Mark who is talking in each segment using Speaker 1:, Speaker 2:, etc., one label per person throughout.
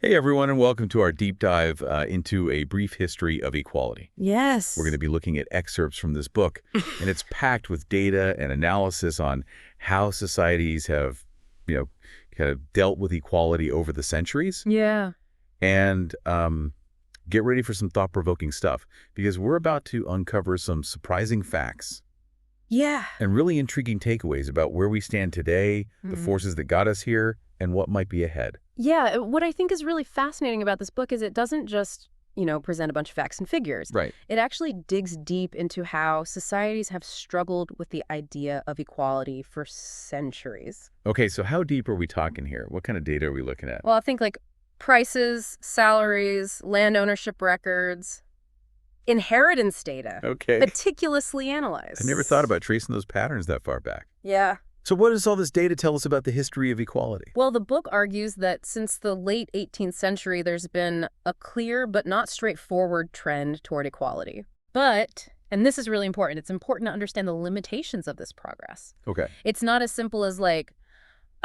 Speaker 1: Hey, everyone, and welcome to our deep dive into a brief history of equality.
Speaker 2: Yes.
Speaker 1: We're going to be looking at excerpts from this book, and it's packed with data and analysis on how societies have, kind of dealt with equality over the centuries.
Speaker 2: Yeah.
Speaker 1: And get ready for some thought-provoking stuff, because we're about to uncover some surprising facts
Speaker 2: Yeah.
Speaker 1: and really intriguing takeaways about where we stand today, the forces that got us here, and what might be ahead.
Speaker 2: Yeah. What I think is really fascinating about this book is it doesn't just, present a bunch of facts and figures.
Speaker 1: Right.
Speaker 2: It actually digs deep into how societies have struggled with the idea of equality for centuries.
Speaker 1: Okay, so how deep are we talking here? What kind of data are we looking at?
Speaker 2: Well, I think like prices, salaries, land ownership records, inheritance data,
Speaker 1: Okay.
Speaker 2: meticulously analyzed.
Speaker 1: I never thought about tracing those patterns that far back.
Speaker 2: Yeah.
Speaker 1: So what does all this data tell us about the history of equality?
Speaker 2: Well, the book argues that since the late 18th century, there's been a clear but not straightforward trend toward equality. But, and this is really important, it's important to understand the limitations of this progress.
Speaker 1: Okay.
Speaker 2: It's not as simple as like,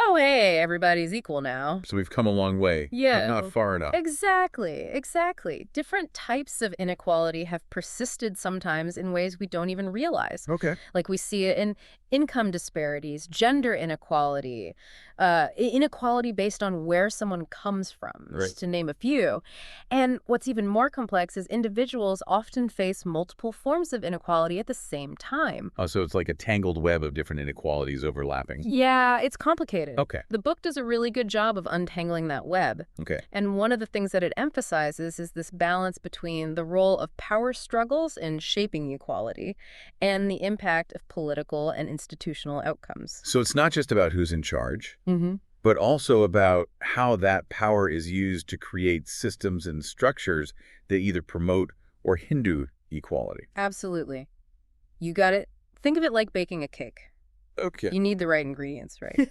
Speaker 2: oh, hey, everybody's equal now.
Speaker 1: So we've come a long way.
Speaker 2: Yeah.
Speaker 1: Not far enough.
Speaker 2: Exactly. Different types of inequality have persisted sometimes in ways we don't even realize.
Speaker 1: Okay.
Speaker 2: Like we see it in income disparities, gender inequality, inequality based on where someone comes from, just to name a few. And what's even more complex is individuals often face multiple forms of inequality at the same time.
Speaker 1: Oh, so it's like a tangled web of different inequalities overlapping.
Speaker 2: Yeah, it's complicated.
Speaker 1: Okay.
Speaker 2: The book does a really good job of untangling that web.
Speaker 1: Okay.
Speaker 2: And one of the things that it emphasizes is this balance between the role of power struggles in shaping equality and the impact of political and institutional outcomes.
Speaker 1: So it's not just about who's in charge, but also about how that power is used to create systems and structures that either promote or hinder equality.
Speaker 2: Absolutely. You got it. Think of it like baking a cake.
Speaker 1: Okay.
Speaker 2: You need the right ingredients, right?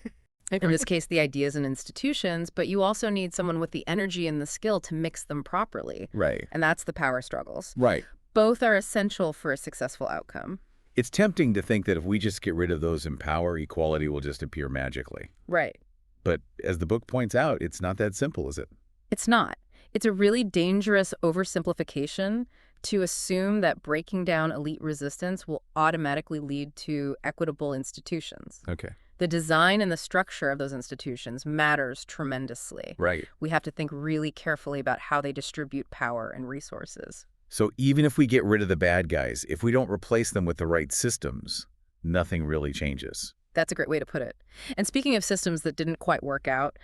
Speaker 2: In this case, the ideas and institutions, but you also need someone with the energy and the skill to mix them properly.
Speaker 1: Right.
Speaker 2: And that's the power struggles.
Speaker 1: Right.
Speaker 2: Both are essential for a successful outcome.
Speaker 1: It's tempting to think that if we just get rid of those in power, equality will just appear magically.
Speaker 2: Right.
Speaker 1: But as the book points out, it's not that simple, is it?
Speaker 2: It's not. It's a really dangerous oversimplification to assume that breaking down elite resistance will automatically lead to equitable institutions.
Speaker 1: Okay.
Speaker 2: The design and the structure of those institutions matters tremendously.
Speaker 1: Right.
Speaker 2: We have to think really carefully about how they distribute power and resources.
Speaker 1: So even if we get rid of the bad guys, if we don't replace them with the right systems, nothing really changes.
Speaker 2: That's a great way to put it. And speaking of systems that didn't quite work out,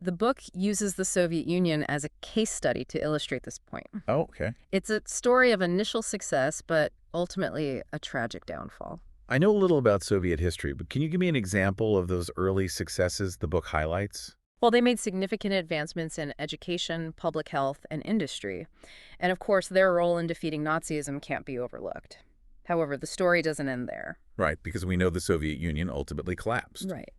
Speaker 2: the book uses the Soviet Union as a case study to illustrate this point.
Speaker 1: Oh, okay.
Speaker 2: It's a story of initial success, but ultimately a tragic downfall.
Speaker 1: I know a little about Soviet history, but can you give me an example of those early successes the book highlights?
Speaker 2: Well, they made significant advancements in education, public health, and industry. And of course, their role in defeating Nazism can't be overlooked. However, the story doesn't end there.
Speaker 1: Right, because we know the Soviet Union ultimately collapsed.
Speaker 2: Right.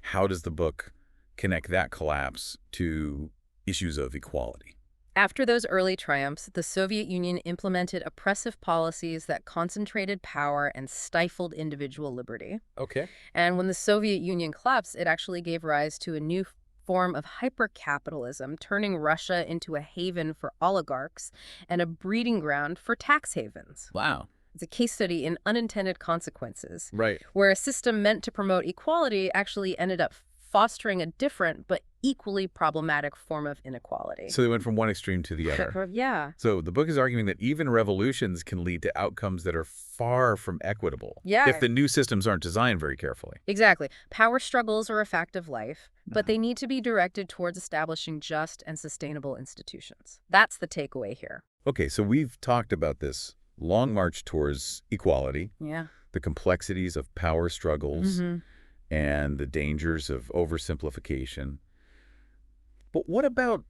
Speaker 1: How does the book connect that collapse to issues of equality?
Speaker 2: After those early triumphs, the Soviet Union implemented oppressive policies that concentrated power and stifled individual liberty.
Speaker 1: Okay.
Speaker 2: And when the Soviet Union collapsed, it actually gave rise to a new form of hypercapitalism, turning Russia into a haven for oligarchs and a breeding ground for tax havens.
Speaker 1: Wow.
Speaker 2: It's a case study in unintended consequences,
Speaker 1: Right.
Speaker 2: where a system meant to promote equality actually ended up fostering a different but equally problematic form of inequality.
Speaker 1: So they went from one extreme to the other.
Speaker 2: Yeah.
Speaker 1: So the book is arguing that even revolutions can lead to outcomes that are far from equitable
Speaker 2: Yeah.
Speaker 1: if the new systems aren't designed very carefully.
Speaker 2: Exactly. Power struggles are a fact of life, but they need to be directed towards establishing just and sustainable institutions. That's the takeaway here.
Speaker 1: Okay, so we've talked about this long march towards equality,
Speaker 2: Yeah.
Speaker 1: the complexities of power struggles,
Speaker 2: Mm-hmm.
Speaker 1: and the dangers of oversimplification. But what about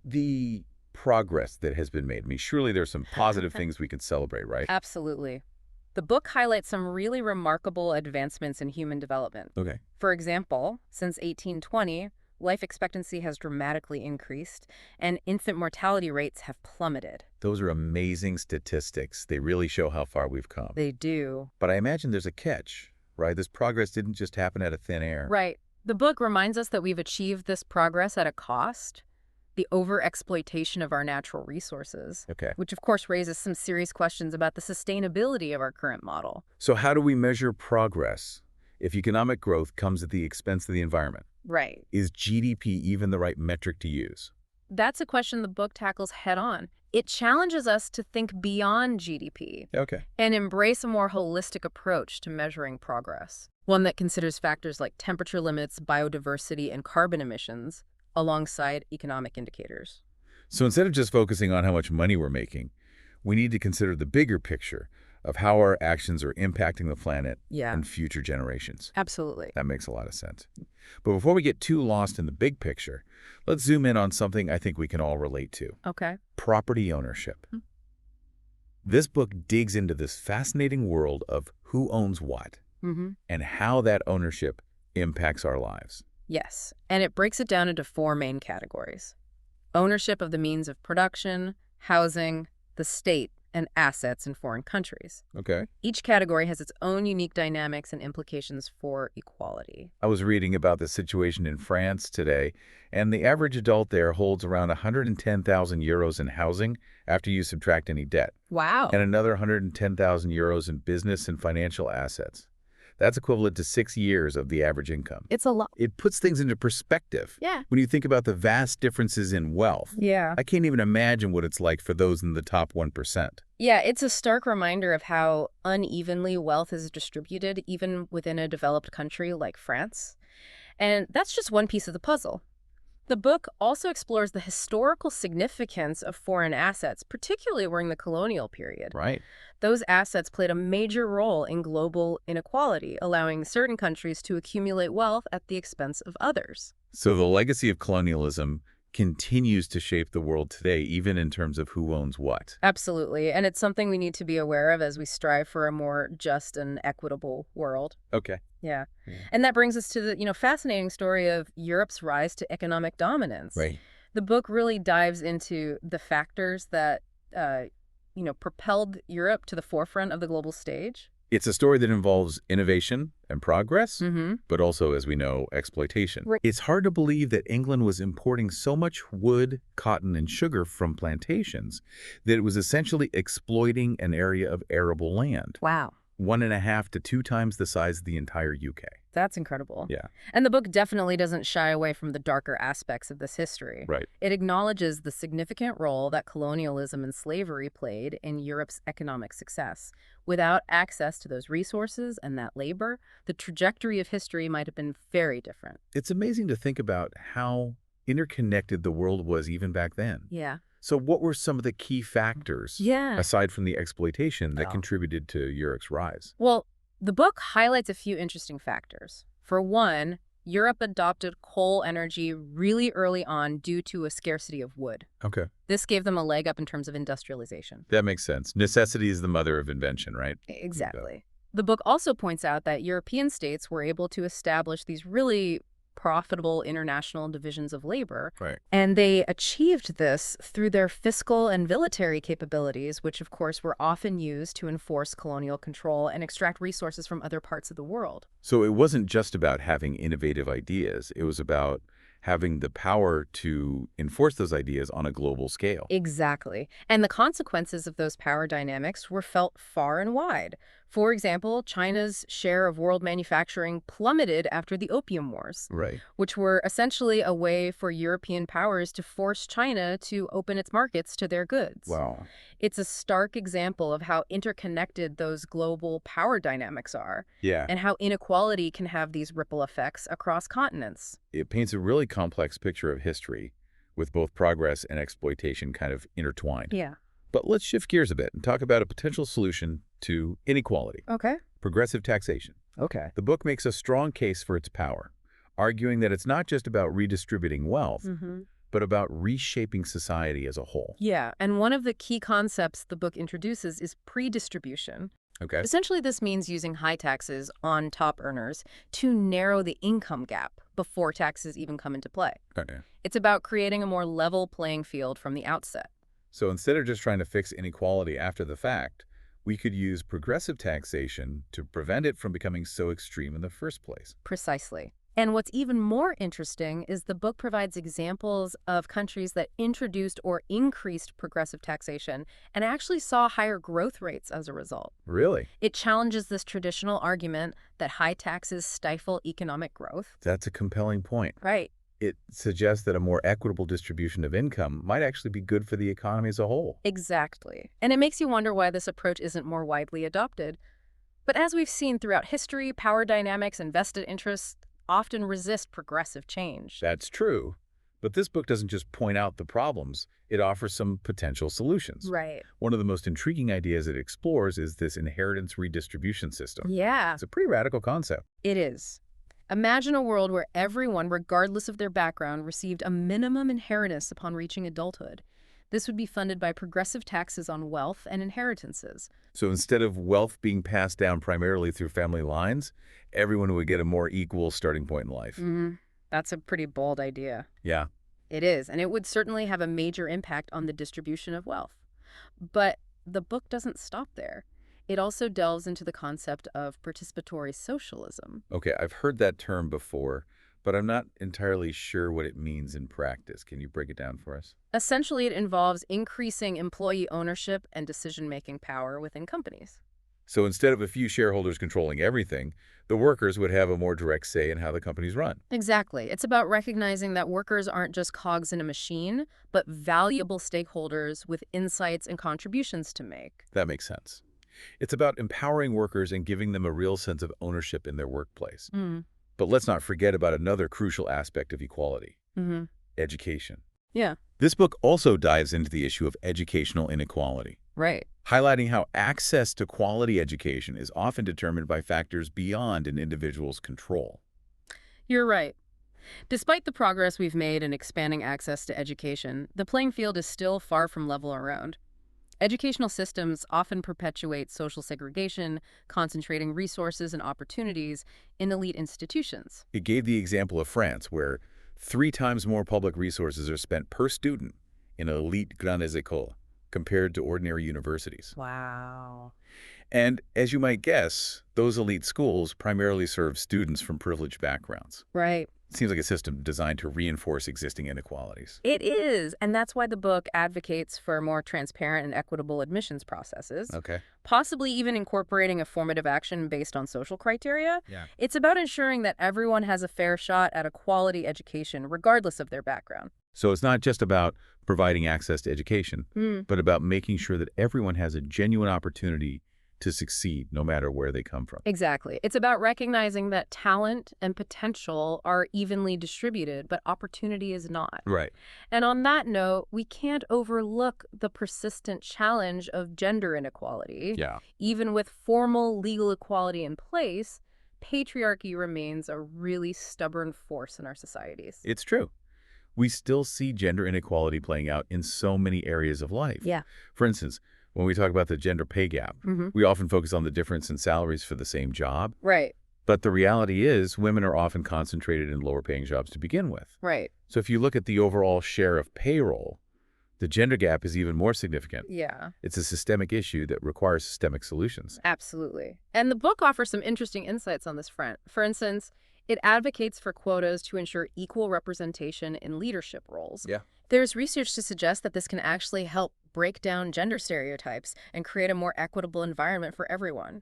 Speaker 1: the progress that has been made? I mean, surely there's some positive things we can celebrate, right?
Speaker 2: Absolutely. The book highlights some really remarkable advancements in human development.
Speaker 1: Okay.
Speaker 2: For example, since 1820, life expectancy has dramatically increased, and infant mortality rates have plummeted.
Speaker 1: Those are amazing statistics. They really show how far we've come.
Speaker 2: They do.
Speaker 1: But I imagine there's a catch, right? This progress didn't just happen out of thin air.
Speaker 2: Right. The book reminds us that we've achieved this progress at a cost. the overexploitation of our natural resources,
Speaker 1: Okay.
Speaker 2: which of course raises some serious questions about the sustainability of our current model.
Speaker 1: So how do we measure progress if economic growth comes at the expense of the environment?
Speaker 2: Right.
Speaker 1: Is GDP even the right metric to use?
Speaker 2: That's a question the book tackles head on. It challenges us to think beyond GDP
Speaker 1: Okay.
Speaker 2: and embrace a more holistic approach to measuring progress, one that considers factors like temperature limits, biodiversity, and carbon emissions alongside economic indicators.
Speaker 1: So instead of just focusing on how much money we're making, we need to consider the bigger picture of how our actions are impacting the planet
Speaker 2: Yeah,
Speaker 1: and future generations.
Speaker 2: absolutely.
Speaker 1: That makes a lot of sense. But before we get too lost in the big picture, let's zoom in on something I think we can all relate to:
Speaker 2: Okay.
Speaker 1: property ownership.
Speaker 2: Hmm.
Speaker 1: This book digs into this fascinating world of who owns what
Speaker 2: Mm-hmm.
Speaker 1: and how that ownership impacts our lives.
Speaker 2: Yes, and it breaks it down into four main categories: ownership of the means of production, housing, the state, and assets in foreign countries.
Speaker 1: Okay.
Speaker 2: Each category has its own unique dynamics and implications for equality.
Speaker 1: I was reading about the situation in France today, and the average adult there holds around 110,000 euros in housing after you subtract any debt,
Speaker 2: Wow.
Speaker 1: and another 110,000 euros in business and financial assets. That's equivalent to 6 years of the average income.
Speaker 2: It's a lot.
Speaker 1: It puts things into perspective.
Speaker 2: Yeah.
Speaker 1: When you think about the vast differences in wealth,
Speaker 2: Yeah.
Speaker 1: I can't even imagine what it's like for those in the top 1%.
Speaker 2: Yeah, it's a stark reminder of how unevenly wealth is distributed, even within a developed country like France. And that's just one piece of the puzzle. The book also explores the historical significance of foreign assets, particularly during the colonial period.
Speaker 1: Right.
Speaker 2: Those assets played a major role in global inequality, allowing certain countries to accumulate wealth at the expense of others.
Speaker 1: So the legacy of colonialism continues to shape the world today, even in terms of who owns what.
Speaker 2: Absolutely, and it's something we need to be aware of as we strive for a more just and equitable world.
Speaker 1: Okay.
Speaker 2: Yeah.
Speaker 1: Yeah.
Speaker 2: And that brings us to the fascinating story of Europe's rise to economic dominance.
Speaker 1: Right.
Speaker 2: The book really dives into the factors that, propelled Europe to the forefront of the global stage.
Speaker 1: It's a story that involves innovation and progress,
Speaker 2: Mm-hmm.
Speaker 1: but also, as we know, exploitation.
Speaker 2: Right.
Speaker 1: It's hard to believe that England was importing so much wood, cotton, and sugar from plantations that it was essentially exploiting an area of arable land,
Speaker 2: Wow.
Speaker 1: 1.5 to 2 times the size of the entire UK.
Speaker 2: That's incredible.
Speaker 1: Yeah.
Speaker 2: And the book definitely doesn't shy away from the darker aspects of this history.
Speaker 1: Right.
Speaker 2: It acknowledges the significant role that colonialism and slavery played in Europe's economic success. Without access to those resources and that labor, the trajectory of history might have been very different.
Speaker 1: It's amazing to think about how interconnected the world was even back then.
Speaker 2: Yeah.
Speaker 1: So what were some of the key factors,
Speaker 2: Yeah.
Speaker 1: aside from the exploitation, that
Speaker 2: Oh.
Speaker 1: contributed to Europe's rise?
Speaker 2: Well, the book highlights a few interesting factors. For one, Europe adopted coal energy really early on due to a scarcity of wood.
Speaker 1: Okay.
Speaker 2: This gave them a leg up in terms of industrialization.
Speaker 1: That makes sense. Necessity is the mother of invention, right?
Speaker 2: Exactly. The book also points out that European states were able to establish these really profitable international divisions of labor,
Speaker 1: Right.
Speaker 2: and they achieved this through their fiscal and military capabilities, which of course were often used to enforce colonial control and extract resources from other parts of the world.
Speaker 1: So it wasn't just about having innovative ideas. It was about having the power to enforce those ideas on a global scale.
Speaker 2: Exactly. And the consequences of those power dynamics were felt far and wide. For example, China's share of world manufacturing plummeted after the Opium Wars,
Speaker 1: Right.
Speaker 2: which were essentially a way for European powers to force China to open its markets to their goods.
Speaker 1: Wow.
Speaker 2: It's a stark example of how interconnected those global power dynamics are
Speaker 1: Yeah.
Speaker 2: and how inequality can have these ripple effects across continents.
Speaker 1: It paints a really complex picture of history with both progress and exploitation kind of intertwined.
Speaker 2: Yeah.
Speaker 1: But let's shift gears a bit and talk about a potential solution to inequality:
Speaker 2: Okay.
Speaker 1: progressive taxation.
Speaker 2: Okay.
Speaker 1: The book makes a strong case for its power, arguing that it's not just about redistributing wealth,
Speaker 2: Mm-hmm.
Speaker 1: but about reshaping society as a whole.
Speaker 2: Yeah, and one of the key concepts the book introduces is pre-distribution.
Speaker 1: Okay.
Speaker 2: Essentially, this means using high taxes on top earners to narrow the income gap before taxes even come into play.
Speaker 1: Okay.
Speaker 2: It's about creating a more level playing field from the outset.
Speaker 1: So instead of just trying to fix inequality after the fact, we could use progressive taxation to prevent it from becoming so extreme in the first place.
Speaker 2: Precisely. And what's even more interesting is the book provides examples of countries that introduced or increased progressive taxation and actually saw higher growth rates as a result.
Speaker 1: Really?
Speaker 2: It challenges this traditional argument that high taxes stifle economic growth.
Speaker 1: That's a compelling point.
Speaker 2: Right.
Speaker 1: It suggests that a more equitable distribution of income might actually be good for the economy as a whole.
Speaker 2: Exactly. And it makes you wonder why this approach isn't more widely adopted. But as we've seen throughout history, power dynamics and vested interests often resist progressive change.
Speaker 1: That's true. But this book doesn't just point out the problems, it offers some potential solutions.
Speaker 2: Right.
Speaker 1: One of the most intriguing ideas it explores is this inheritance redistribution system.
Speaker 2: Yeah,
Speaker 1: It's a pretty radical concept.
Speaker 2: it is. Imagine a world where everyone, regardless of their background, received a minimum inheritance upon reaching adulthood. This would be funded by progressive taxes on wealth and inheritances.
Speaker 1: So instead of wealth being passed down primarily through family lines, everyone would get a more equal starting point in life.
Speaker 2: That's a pretty bold idea.
Speaker 1: Yeah.
Speaker 2: It is, and it would certainly have a major impact on the distribution of wealth. But the book doesn't stop there. It also delves into the concept of participatory socialism.
Speaker 1: Okay, I've heard that term before, but I'm not entirely sure what it means in practice. Can you break it down for us?
Speaker 2: Essentially, it involves increasing employee ownership and decision-making power within companies.
Speaker 1: So instead of a few shareholders controlling everything, the workers would have a more direct say in how the companies run.
Speaker 2: Exactly. It's about recognizing that workers aren't just cogs in a machine, but valuable stakeholders with insights and contributions to make.
Speaker 1: That makes sense. It's about empowering workers and giving them a real sense of ownership in their workplace. But let's not forget about another crucial aspect of equality, education.
Speaker 2: Yeah,
Speaker 1: This book also dives into the issue of educational inequality,
Speaker 2: right.
Speaker 1: highlighting how access to quality education is often determined by factors beyond an individual's control.
Speaker 2: You're right. Despite the progress we've made in expanding access to education, the playing field is still far from level around. Educational systems often perpetuate social segregation, concentrating resources and opportunities in elite institutions.
Speaker 1: It gave the example of France, where 3 times more public resources are spent per student in elite grandes écoles compared to ordinary universities.
Speaker 2: Wow.
Speaker 1: And as you might guess, those elite schools primarily serve students from privileged backgrounds.
Speaker 2: Right.
Speaker 1: It seems like a system designed to reinforce existing inequalities.
Speaker 2: It is, and that's why the book advocates for more transparent and equitable admissions processes,
Speaker 1: Okay.
Speaker 2: possibly even incorporating a formative action based on social criteria.
Speaker 1: Yeah.
Speaker 2: It's about ensuring that everyone has a fair shot at a quality education, regardless of their background.
Speaker 1: So it's not just about providing access to education, but about making sure that everyone has a genuine opportunity to succeed no matter where they come from.
Speaker 2: Exactly. It's about recognizing that talent and potential are evenly distributed, but opportunity is not.
Speaker 1: Right.
Speaker 2: And on that note, we can't overlook the persistent challenge of gender inequality.
Speaker 1: Yeah.
Speaker 2: Even with formal legal equality in place, patriarchy remains a really stubborn force in our societies.
Speaker 1: It's true. We still see gender inequality playing out in so many areas of life.
Speaker 2: Yeah.
Speaker 1: For instance, when we talk about the gender pay gap, we often focus on the difference in salaries for the same job.
Speaker 2: Right.
Speaker 1: But the reality is women are often concentrated in lower paying jobs to begin with.
Speaker 2: Right.
Speaker 1: So if you look at the overall share of payroll, the gender gap is even more significant.
Speaker 2: Yeah.
Speaker 1: It's a systemic issue that requires systemic solutions.
Speaker 2: Absolutely. And the book offers some interesting insights on this front. For instance, it advocates for quotas to ensure equal representation in leadership roles.
Speaker 1: Yeah.
Speaker 2: There's research to suggest that this can actually help break down gender stereotypes and create a more equitable environment for everyone.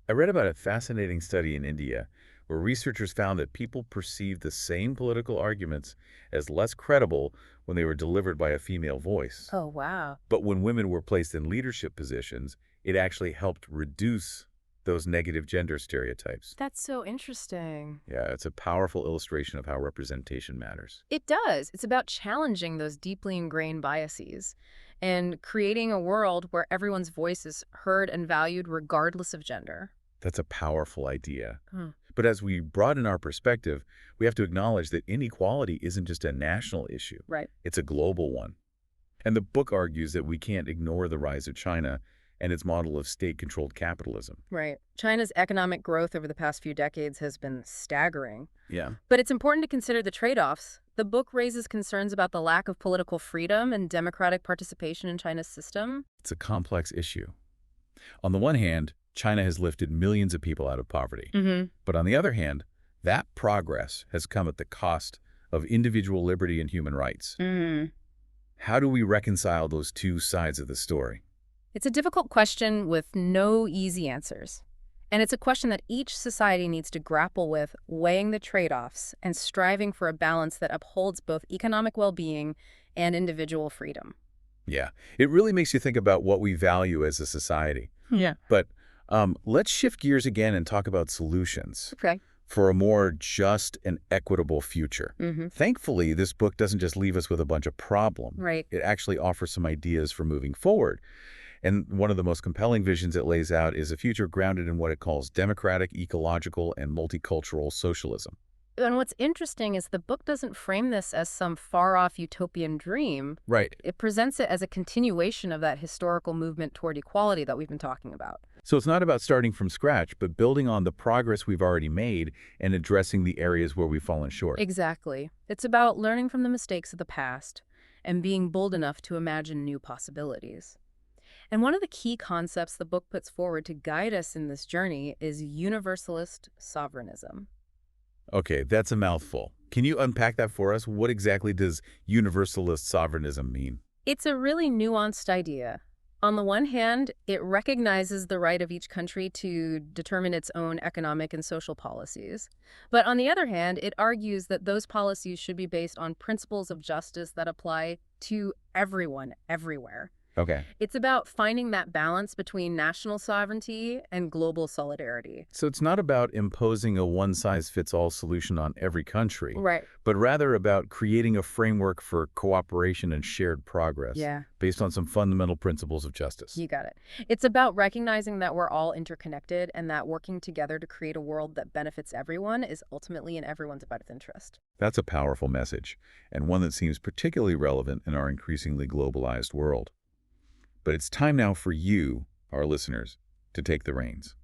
Speaker 1: I read about a fascinating study in India where researchers found that people perceived the same political arguments as less credible when they were delivered by a female voice.
Speaker 2: Oh, wow.
Speaker 1: But when women were placed in leadership positions, it actually helped reduce those negative gender stereotypes.
Speaker 2: That's so interesting.
Speaker 1: Yeah, it's a powerful illustration of how representation matters.
Speaker 2: It does. It's about challenging those deeply ingrained biases and creating a world where everyone's voice is heard and valued regardless of gender.
Speaker 1: That's a powerful idea. But as we broaden our perspective, we have to acknowledge that inequality isn't just a national issue.
Speaker 2: Right.
Speaker 1: It's a global one. And the book argues that we can't ignore the rise of China and its model of state-controlled capitalism.
Speaker 2: Right. China's economic growth over the past few decades has been staggering.
Speaker 1: Yeah.
Speaker 2: But it's important to consider the trade-offs. The book raises concerns about the lack of political freedom and democratic participation in China's system.
Speaker 1: It's a complex issue. On the one hand, China has lifted millions of people out of poverty. But on the other hand, That progress has come at the cost of individual liberty and human rights.
Speaker 2: Mm.
Speaker 1: How do we reconcile those two sides of the story?
Speaker 2: It's a difficult question with no easy answers. And it's a question that each society needs to grapple with, weighing the trade-offs and striving for a balance that upholds both economic well-being and individual freedom.
Speaker 1: Yeah, it really makes you think about what we value as a society.
Speaker 2: Yeah.
Speaker 1: But let's shift gears again and talk about solutions
Speaker 2: Okay.
Speaker 1: for a more just and equitable future.
Speaker 2: Mm-hmm.
Speaker 1: Thankfully, this book doesn't just leave us with a bunch of problems.
Speaker 2: Right.
Speaker 1: It actually offers some ideas for moving forward. And one of the most compelling visions it lays out is a future grounded in what it calls democratic, ecological, and multicultural socialism.
Speaker 2: And what's interesting is the book doesn't frame this as some far-off utopian dream.
Speaker 1: Right.
Speaker 2: It presents it as a continuation of that historical movement toward equality that we've been talking about.
Speaker 1: So it's not about starting from scratch, but building on the progress we've already made and addressing the areas where we've fallen short.
Speaker 2: Exactly. It's about learning from the mistakes of the past and being bold enough to imagine new possibilities. And one of the key concepts the book puts forward to guide us in this journey is universalist sovereignism.
Speaker 1: Okay, that's a mouthful. Can you unpack that for us? What exactly does universalist sovereignism mean?
Speaker 2: It's a really nuanced idea. On the one hand, it recognizes the right of each country to determine its own economic and social policies. But on the other hand, it argues that those policies should be based on principles of justice that apply to everyone, everywhere.
Speaker 1: Okay.
Speaker 2: It's about finding that balance between national sovereignty and global solidarity.
Speaker 1: So it's not about imposing a one-size-fits-all solution on every country,
Speaker 2: Right.
Speaker 1: but rather about creating a framework for cooperation and shared progress
Speaker 2: Yeah,
Speaker 1: based on some fundamental principles of justice.
Speaker 2: you got it. It's about recognizing that we're all interconnected and that working together to create a world that benefits everyone is ultimately in everyone's best interest.
Speaker 1: That's a powerful message, and one that seems particularly relevant in our increasingly globalized world. But it's time now for you, our listeners, to take the reins.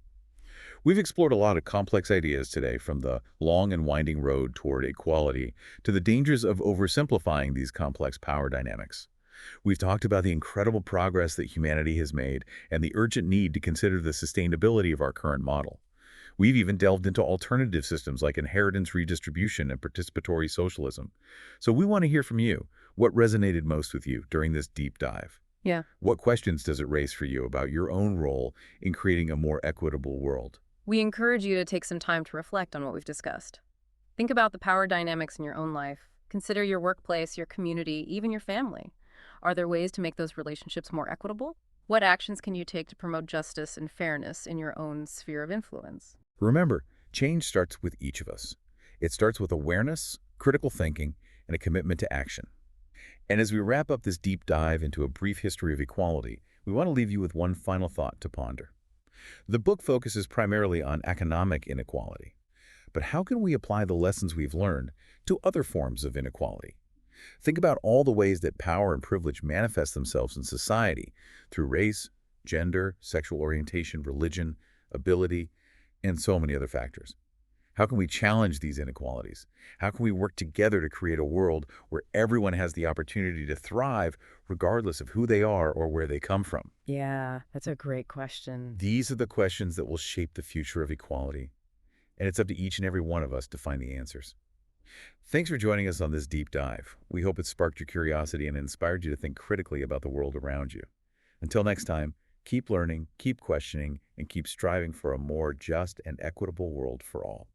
Speaker 1: We've explored a lot of complex ideas today, from the long and winding road toward equality to the dangers of oversimplifying these complex power dynamics. We've talked about the incredible progress that humanity has made and the urgent need to consider the sustainability of our current model. We've even delved into alternative systems like inheritance redistribution and participatory socialism. So we want to hear from you. What resonated most with you during this deep dive?
Speaker 2: Yeah.
Speaker 1: What questions does it raise for you about your own role in creating a more equitable world?
Speaker 2: We encourage you to take some time to reflect on what we've discussed. Think about the power dynamics in your own life. Consider your workplace, your community, even your family. Are there ways to make those relationships more equitable? What actions can you take to promote justice and fairness in your own sphere of influence?
Speaker 1: Remember, change starts with each of us. It starts with awareness, critical thinking, and a commitment to action. And as we wrap up this deep dive into a brief history of equality, we want to leave you with one final thought to ponder. The book focuses primarily on economic inequality. But how can we apply the lessons we've learned to other forms of inequality? Think about all the ways that power and privilege manifest themselves in society through race, gender, sexual orientation, religion, ability, and so many other factors. How can we challenge these inequalities? How can we work together to create a world where everyone has the opportunity to thrive regardless of who they are or where they come from?
Speaker 2: Yeah, that's a great question.
Speaker 1: These are the questions that will shape the future of equality, and it's up to each and every one of us to find the answers. Thanks for joining us on this deep dive. We hope it sparked your curiosity and inspired you to think critically about the world around you. Until next time, keep learning, keep questioning, and keep striving for a more just and equitable world for all.